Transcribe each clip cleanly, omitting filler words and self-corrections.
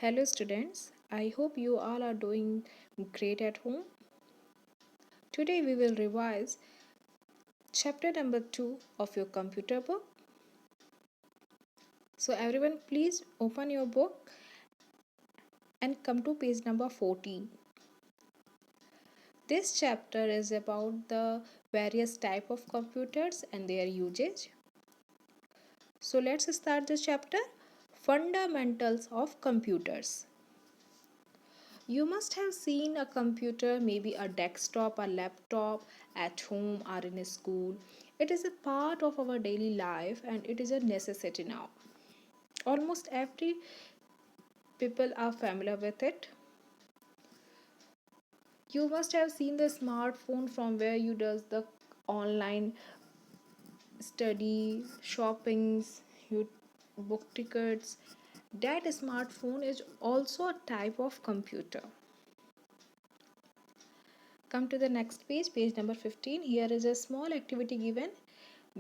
Hello students, I hope you all are doing great at home. Today we will revise chapter number 2 of your computer book. So everyone please open your book and come to page number 14. This chapter is about the various type of computers and their usage. So let's start the chapter Fundamentals of Computers. You must have seen a computer, maybe a desktop, a laptop at home or in a school. It is a part of our daily life and it is a necessity now. Almost every people are familiar with it. You must have seen the smartphone from where you does the online study, shoppings, you book tickets. That smartphone is also a type of computer. Come to the next page, page number 15. Here is a small activity given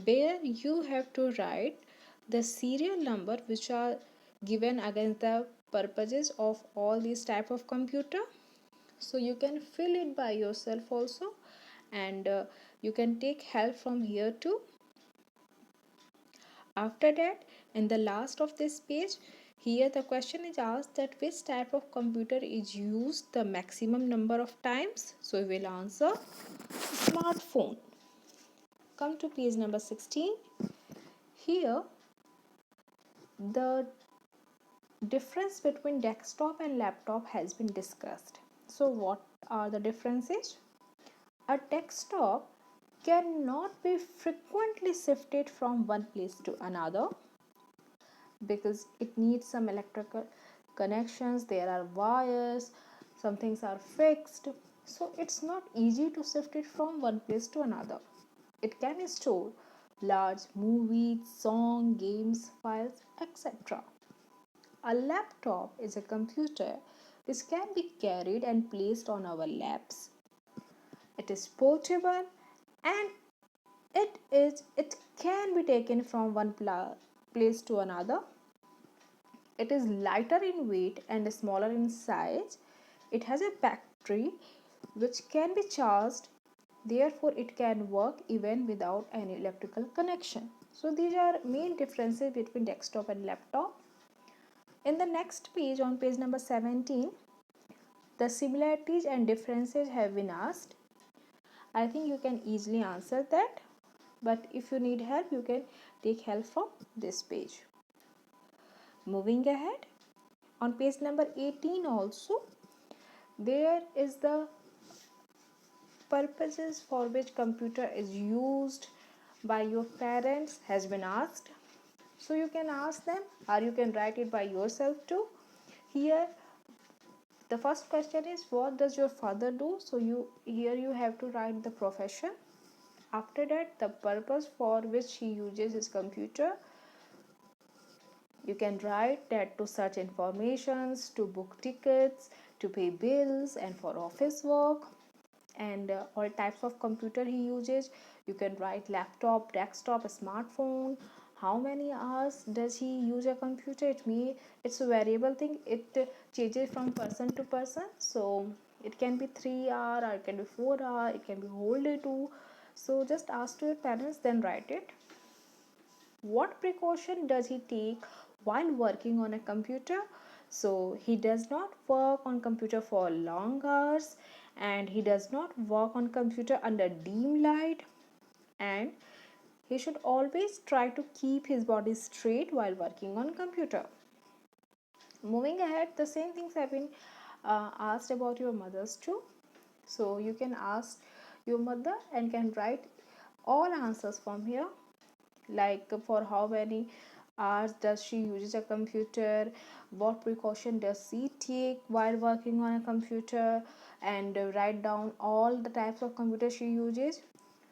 where you have to write the serial number which are given against the purposes of all these type of computer. So you can fill it by yourself also, and you can take help from here too. After that, in the last of this page, here the question is asked that which type of computer is used the maximum number of times. So we will answer smartphone. Come to page number 16. Here the difference between desktop and laptop has been discussed. So what are the differences? A desktop cannot be frequently shifted from one place to another because it needs some electrical connections, there are wires, some things are fixed, so it's not easy to shift it from one place to another. It can store large movies, song, games, files, etc. A laptop is a computer which can be carried and placed on our laps. It is portable and it can be taken from one place to another. It is lighter in weight and smaller in size. It has a battery which can be charged, therefore it can work even without any electrical connection. So these are main differences between desktop and laptop. In the next page, on page number 17, the similarities and differences have been asked. I think you can easily answer that, but if you need help, you can take help from this page. Moving ahead, on page number 18 also, there is the purposes for which computer is used by your parents has been asked. So you can ask them or you can write it by yourself too. Here the first question is what does your father do? So you have to write the profession. After that, the purpose for which he uses his computer. You can write that to search informations, to book tickets, to pay bills and for office work, and all types of computer he uses. You can write laptop, desktop, smartphone, how many hours does he use a computer. It's a variable thing, it changes from person to person, so it can be 3 hour or it can be 4 hour, it can be whole day too. So just ask to your parents, then write it. What precaution does he take while working on a computer? So he does not work on computer for long hours, and he does not work on computer under dim light, and he should always try to keep his body straight while working on computer. Moving ahead, the same things have been asked about your mothers too. So you can ask your mother and can write all answers from here, like for how many hours does she uses a computer, what precaution does she take while working on a computer, and write down all the types of computer she uses.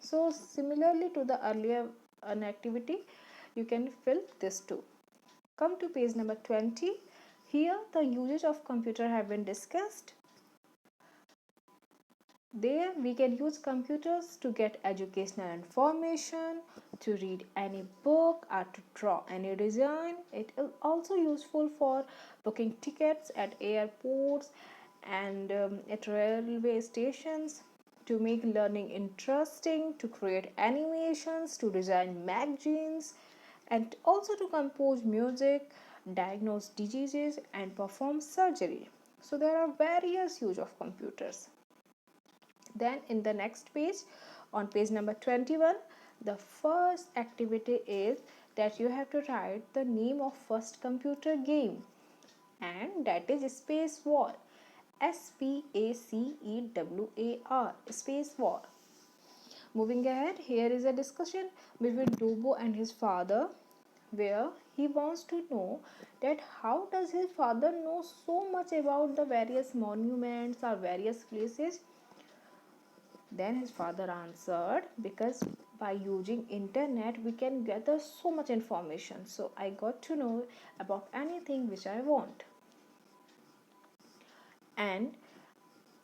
So similarly to the earlier an activity, you can fill this too. Come to page number 20. Here the uses of computer have been discussed. There we can use computers to get educational information, to read any book or to draw any design. It is also useful for booking tickets at airports and at railway stations, to make learning interesting, to create animations, to design magazines, and also to compose music, diagnose diseases, and perform surgery. So there are various use of computers. Then in the next page, on page number 21, the first activity is that you have to write the name of first computer game, and that is Space War. SPACEWAR, Space War. Moving ahead, here is a discussion between Dobo and his father, where he wants to know that how does his father know so much about the various monuments or various places. Then his father answered, because by using internet we can gather so much information, so I got to know about anything which I want, and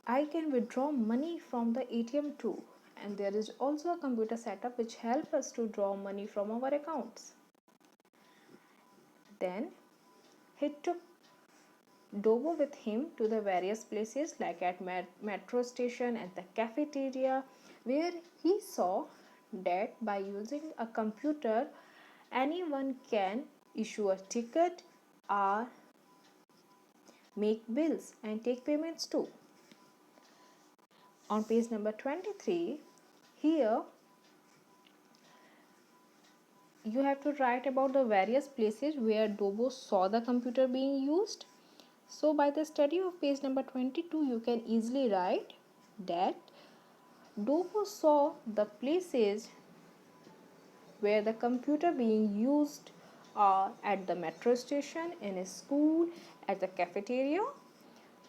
I can withdraw money from the ATM too, and there is also a computer setup which helps us to draw money from our accounts. Then he took Dobo with him to the various places like at metro station and the cafeteria, where he saw that by using a computer anyone can issue a ticket or make bills and take payments too. On page number 23, here you have to write about the various places where Dobo saw the computer being used. So by the study of page number 22, you can easily write that Dobo saw the places where the computer being used are at the metro station, in a school, at the cafeteria.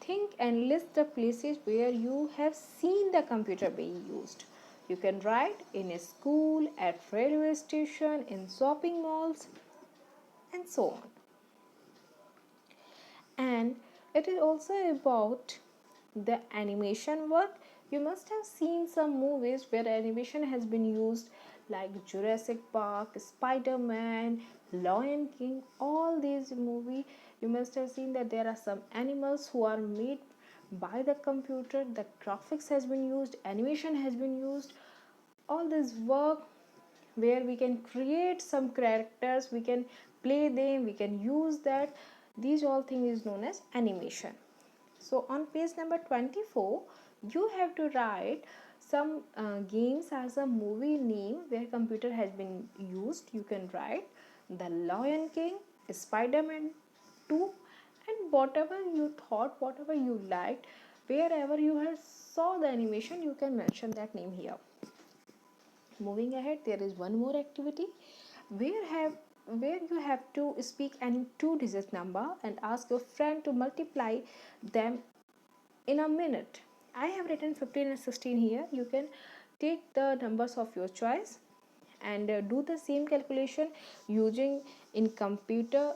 Think and list the places where you have seen the computer being used. You can write in a school, at railway station, in shopping malls, and so on. And it is also about the animation work. You must have seen some movies where animation has been used, like Jurassic Park, Spider-Man, Lion King. All these movies, you must have seen that there are some animals who are made by the computer. The graphics has been used, animation has been used. All this work where we can create some characters, we can play them, we can use that. These all things is known as animation. So on page number 24, you have to write some games as a movie name where computer has been used. You can write The Lion King, Spider-Man 2, and whatever you thought, whatever you liked, wherever you have saw the animation, you can mention that name here. Moving ahead, there is one more activity where you have to speak any two-digit number and ask your friend to multiply them in a minute. I have written 15 and 16 here. You can take the numbers of your choice and do the same calculation using in computer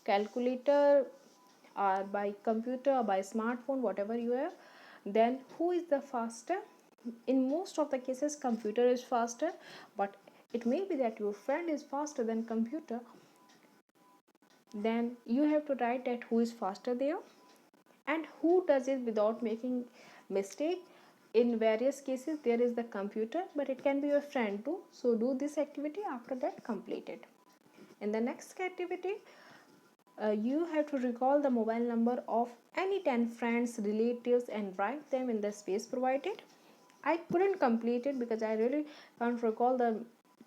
calculator or by computer or by smartphone, whatever you have. Then who is the faster? In most of the cases computer is faster, but it may be that your friend is faster than computer. Then you have to write that who is faster there and who does it without making mistake. In various cases there is the computer, but it can be your friend too. So do this activity, after that complete it. In the next activity, you have to recall the mobile number of any 10 friends, relatives, and write them in the space provided. I couldn't complete it because I really can't recall the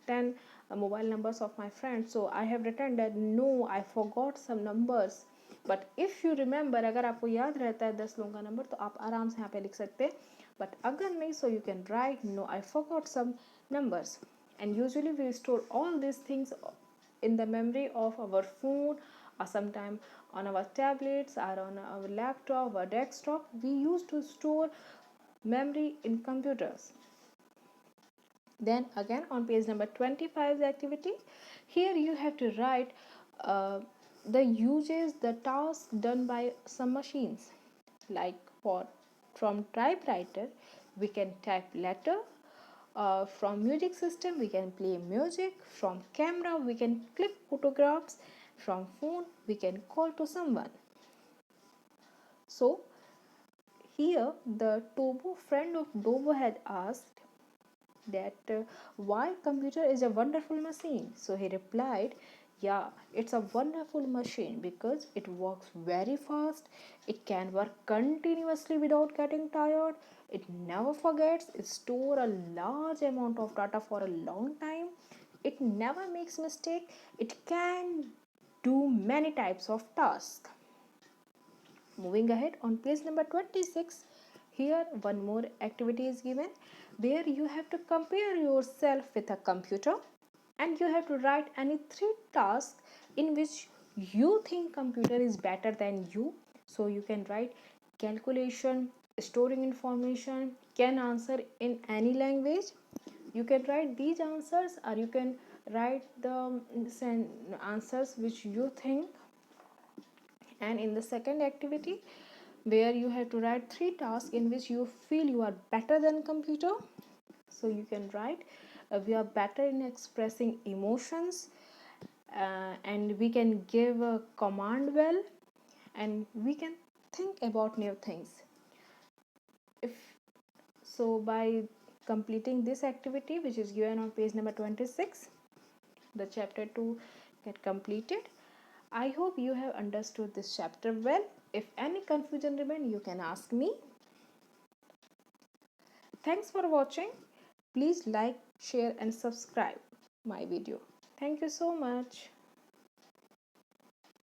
10 mobile numbers of my friends. So I have written that no, I forgot some numbers. But if you remember, अगर आपको याद रहता है 10 लोगों का number, तो आप आराम से यहाँ पे लिख सकते हैं. But अगर नहीं, so you can write no, I forgot some numbers. And usually we store all these things in the memory of our phone, or sometime on our tablets or on our laptop or desktop. We used to store memory in computers. Then again on page number 25 activity, here you have to write the uses, the tasks done by some machines. Like for from typewriter we can type letter, From music system we can play music, from camera we can click photographs, from phone we can call to someone. So here the Tobo friend of Dobo had asked that why computer is a wonderful machine. So he replied, yeah, it's a wonderful machine because it works very fast, it can work continuously without getting tired, it never forgets, it store a large amount of data for a long time, it never makes mistake, it can do many types of tasks. Moving ahead on page number 26, here one more activity is given where you have to compare yourself with a computer and you have to write any three tasks in which you think computer is better than you. So you can write calculation, storing information, can answer in any language. You can write these answers or you can write the answers which you think. And in the second activity where you have to write three tasks in which you feel you are better than computer, so you can write we are better in expressing emotions, and we can give a command well, and we can think about new things. If so, by completing this activity which is given on page number 26, the chapter 2 get completed. I hope you have understood this chapter well. If any confusion remain, you can ask me. Thanks for watching. Please like, share and subscribe my video. Thank you so much.